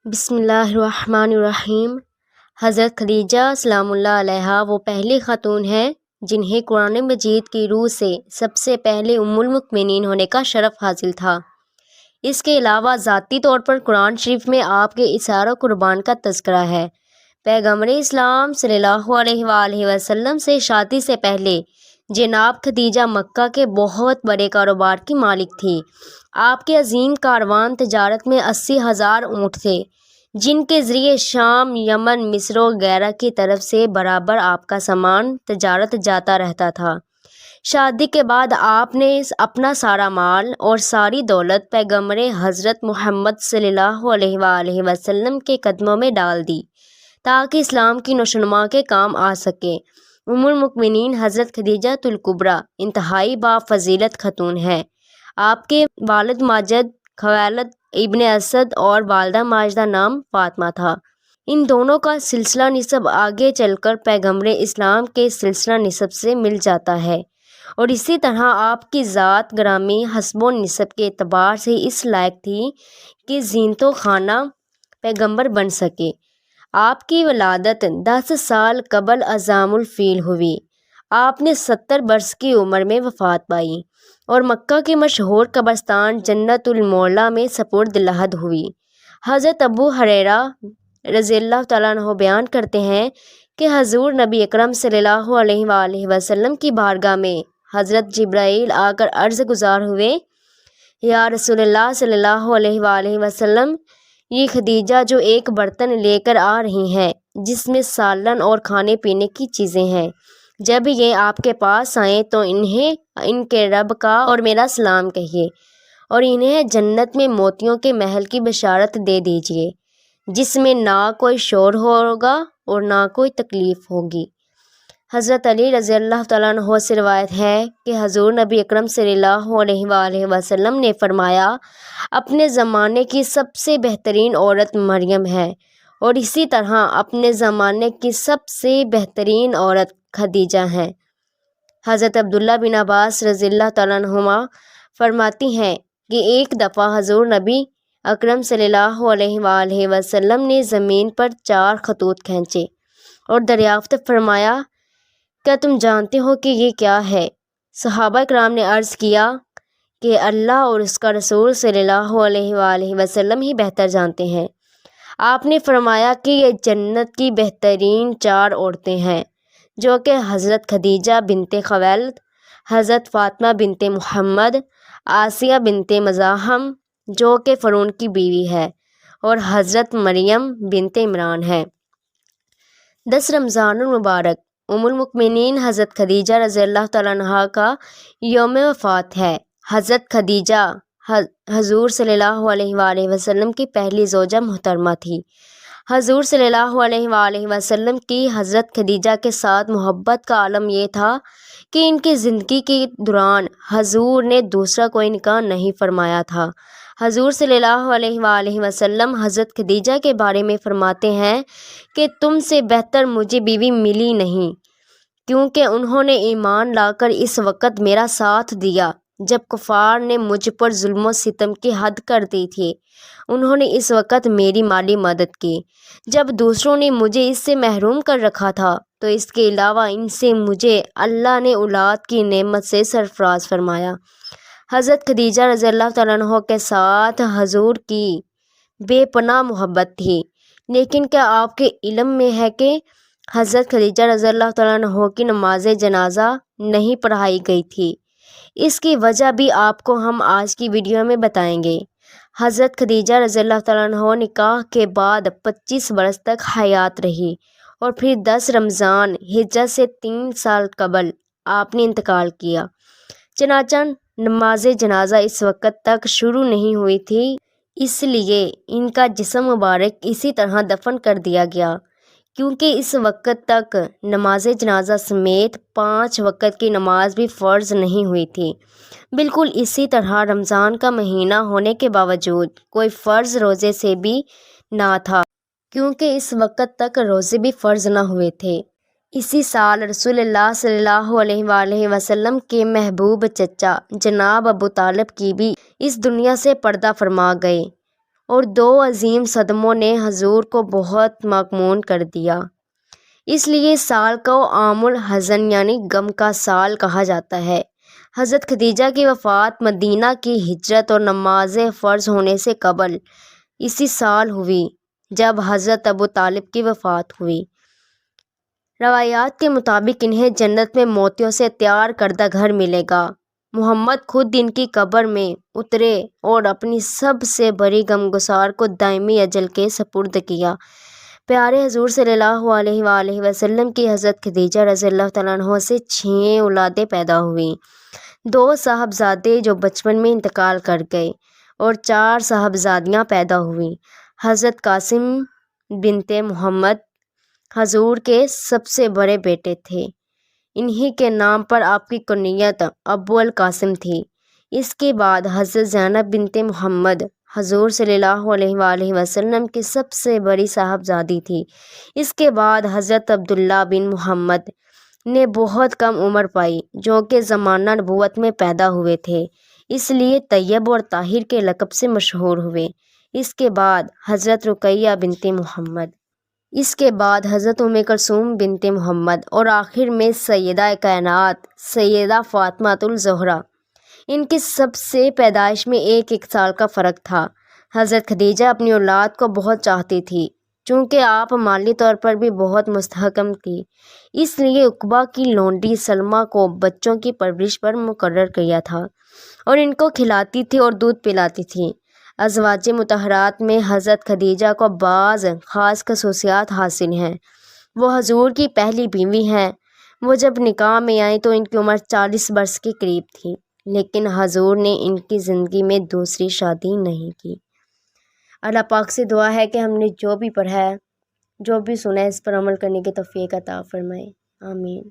بسم اللہ الرحمن الرحیم۔ حضرت خدیجہ سلام اللہ علیہا وہ پہلی خاتون ہیں جنہیں قرآن مجید کی روح سے سب سے پہلے ام المؤمنین ہونے کا شرف حاصل تھا۔ اس کے علاوہ ذاتی طور پر قرآن شریف میں آپ کے اثار و قربان کا تذکرہ ہے۔ پیغمبر اسلام صلی اللہ علیہ وآلہ وسلم سے شادی سے پہلے جناب خدیجہ مکہ کے بہت بڑے کاروبار کی مالک تھی۔ آپ کے عظیم کاروان تجارت میں 80,000 اونٹ تھے، جن کے ذریعے شام، یمن، مصر وغیرہ کی طرف سے برابر آپ کا سامان تجارت جاتا رہتا تھا۔ شادی کے بعد آپ نے اپنا سارا مال اور ساری دولت پیغمبر حضرت محمد صلی اللہ علیہ وآلہ وسلم کے قدموں میں ڈال دی تاکہ اسلام کی نشوونما کے کام آ سکے۔ ام المؤمنین حضرت خدیجہ الکبریٰ انتہائی بافضیلت خاتون ہیں۔ آپ کے والد ماجد خویلد ابن اسد اور والدہ ماجدہ نام فاطمہ تھا۔ ان دونوں کا سلسلہ نسب آگے چل کر پیغمبر اسلام کے سلسلہ نسب سے مل جاتا ہے، اور اسی طرح آپ کی ذات گرامی حسب و نسب کے اعتبار سے اس لائق تھی کہ زینت و خانہ پیغمبر بن سکے۔ آپ کی ولادت 10 سال قبل عظام الفیل ہوئی۔ آپ نے 70 برس کی عمر میں وفات پائی اور مکہ کے مشہور قبرستان جنت المعلیٰ میں سپرد لحد ہوئی۔ حضرت ابو ہریرہ رضی اللہ تعالیٰ عنہ بیان کرتے ہیں کہ حضور نبی اکرم صلی اللہ علیہ وآلہ وسلم کی بارگاہ میں حضرت جبرائیل آ کر عرض گزار ہوئے، یا رسول اللہ صلی اللہ علیہ وآلہ وسلم، یہ خدیجہ جو ایک برتن لے کر آ رہی ہیں جس میں سالن اور کھانے پینے کی چیزیں ہیں، جب یہ آپ کے پاس آئیں تو انہیں ان کے رب کا اور میرا سلام کہیے، اور انہیں جنت میں موتیوں کے محل کی بشارت دے دیجیے جس میں نہ کوئی شور ہوگا اور نہ کوئی تکلیف ہوگی۔ حضرت علی رضی اللہ تعالیٰ عنہ سے روایت ہے کہ حضور نبی اکرم صلی اللہ علیہ وآلہ وسلم نے فرمایا، اپنے زمانے کی سب سے بہترین عورت مریم ہے، اور اسی طرح اپنے زمانے کی سب سے بہترین عورت خدیجہ ہیں۔ حضرت عبداللہ بن عباس رضی اللہ تعالیٰ عنہما فرماتی ہیں کہ ایک دفعہ حضور نبی اکرم صلی اللہ علیہ وآلہ وسلم نے زمین پر 4 خطوط کھینچے اور دریافت فرمایا، کیا تم جانتے ہو کہ یہ کیا ہے؟ صحابہ کرام نے عرض کیا کہ اللہ اور اس کا رسول صلی اللہ علیہ وآلہ وسلم ہی بہتر جانتے ہیں۔ آپ نے فرمایا کہ یہ جنت کی بہترین 4 عورتیں ہیں، جو کہ حضرت خدیجہ بنت خویلد، حضرت فاطمہ بنت محمد، آسیہ بنت مزاحم جو کہ فرعون کی بیوی ہے، اور حضرت مریم بنت عمران ہے۔ 10 رمضان المبارک ام المؤمنین حضرت خدیجہ رضی اللہ تعالیٰ عنہا کا یوم وفات ہے۔ حضرت خدیجہ حضور صلی اللہ علیہ وآلہ وسلم کی پہلی زوجہ محترمہ تھی۔ حضور صلی اللہ علیہ وآلہ وسلم کی حضرت خدیجہ کے ساتھ محبت کا عالم یہ تھا کہ ان کی زندگی کے دوران حضور نے دوسرا کوئی نکاح نہیں فرمایا تھا۔ حضور صلی اللہ علیہ وآلہ وسلم حضرت خدیجہ کے بارے میں فرماتے ہیں کہ تم سے بہتر مجھے بیوی ملی نہیں، کیونکہ انہوں نے ایمان لا کر اس وقت میرا ساتھ دیا جب کفار نے مجھ پر ظلم و ستم کی حد کر دی تھی۔ انہوں نے اس وقت میری مالی مدد کی جب دوسروں نے مجھے اس سے محروم کر رکھا تھا، تو اس کے علاوہ ان سے مجھے اللہ نے اولاد کی نعمت سے سرفراز فرمایا۔ حضرت خدیجہ رضی اللہ تعالیٰ عنہ کے ساتھ حضور کی بے پناہ محبت تھی، لیکن کیا آپ کے علم میں ہے کہ حضرت خدیجہ رضی اللہ تعالیٰ عنہ کی نماز جنازہ نہیں پڑھائی گئی تھی؟ اس کی وجہ بھی آپ کو ہم آج کی ویڈیو میں بتائیں گے۔ حضرت خدیجہ رضی اللہ تعالیٰ عنہ نکاح کے بعد 25 برس تک حیات رہی، اور پھر 10 رمضان ہجرت سے 3 سال قبل آپ نے انتقال کیا۔ چنانچہ نماز جنازہ اس وقت تک شروع نہیں ہوئی تھی، اس لیے ان کا جسم مبارک اسی طرح دفن کر دیا گیا، کیونکہ اس وقت تک نماز جنازہ سمیت 5 وقت کی نماز بھی فرض نہیں ہوئی تھی۔ بالکل اسی طرح رمضان کا مہینہ ہونے کے باوجود کوئی فرض روزے سے بھی نہ تھا، کیونکہ اس وقت تک روزے بھی فرض نہ ہوئے تھے۔ اسی سال رسول اللہ صلی اللہ علیہ وآلہ وسلم کے محبوب چچا جناب ابو طالب کی بھی اس دنیا سے پردہ فرما گئے، اور 2 عظیم صدموں نے حضور کو بہت مغموم کر دیا۔ اس لیے اس سال کو عام الحزن یعنی غم کا سال کہا جاتا ہے۔ حضرت خدیجہ کی وفات مدینہ کی ہجرت اور نماز فرض ہونے سے قبل اسی سال ہوئی جب حضرت ابو طالب کی وفات ہوئی۔ روایات کے مطابق انہیں جنت میں موتیوں سے تیار کردہ گھر ملے گا۔ محمد خود ان کی قبر میں اترے اور اپنی سب سے بڑی غمگسار کو دائمی اجل کے سپرد کیا۔ پیارے حضور صلی اللہ علیہ وآلہ وسلم کی حضرت خدیجہ رضی اللہ تعالیٰ عنہ سے 6 اولادیں پیدا ہوئیں، 2 صاحبزادے جو بچپن میں انتقال کر گئے اور 4 صاحبزادیاں پیدا ہوئیں۔ حضرت قاسم بنت محمد حضور کے سب سے بڑے بیٹے تھے۔ انہی کے نام پر آپ کی کنیت ابو القاسم تھی۔ اس کے بعد حضرت زینب بنت محمد حضور صلی اللہ علیہ وآلہ وسلم کی سب سے بڑی صاحبزادی تھی۔ اس کے بعد حضرت عبداللہ بن محمد نے بہت کم عمر پائی، جو کہ زمانہ نبوت میں پیدا ہوئے تھے، اس لیے طیب اور طاہر کے لقب سے مشہور ہوئے۔ اس کے بعد حضرت رقیہ بنت محمد، اس کے بعد حضرت ام کلثوم بنت محمد اور آخر میں سیدہ کائنات سیدہ فاطمہ الزہرا۔ ان کی سب سے پیدائش میں 1 سال کا فرق تھا۔ حضرت خدیجہ اپنی اولاد کو بہت چاہتی تھی، چونکہ آپ مالی طور پر بھی بہت مستحکم تھی، اس لیے عقبہ کی لونڈی سلمہ کو بچوں کی پرورش پر مقرر کیا تھا اور ان کو کھلاتی تھی اور دودھ پلاتی تھی۔ ازواج مطہرات میں حضرت خدیجہ کو بعض خاص خصوصیات حاصل ہیں۔ وہ حضور کی پہلی بیوی ہیں۔ وہ جب نکاح میں آئیں تو ان کی عمر 40 برس کے قریب تھی، لیکن حضور نے ان کی زندگی میں دوسری شادی نہیں کی۔ اللہ پاک سے دعا ہے کہ ہم نے جو بھی پڑھا ہے، جو بھی سنا ہے، اس پر عمل کرنے کی توفیق عطا فرمائے۔ آمین۔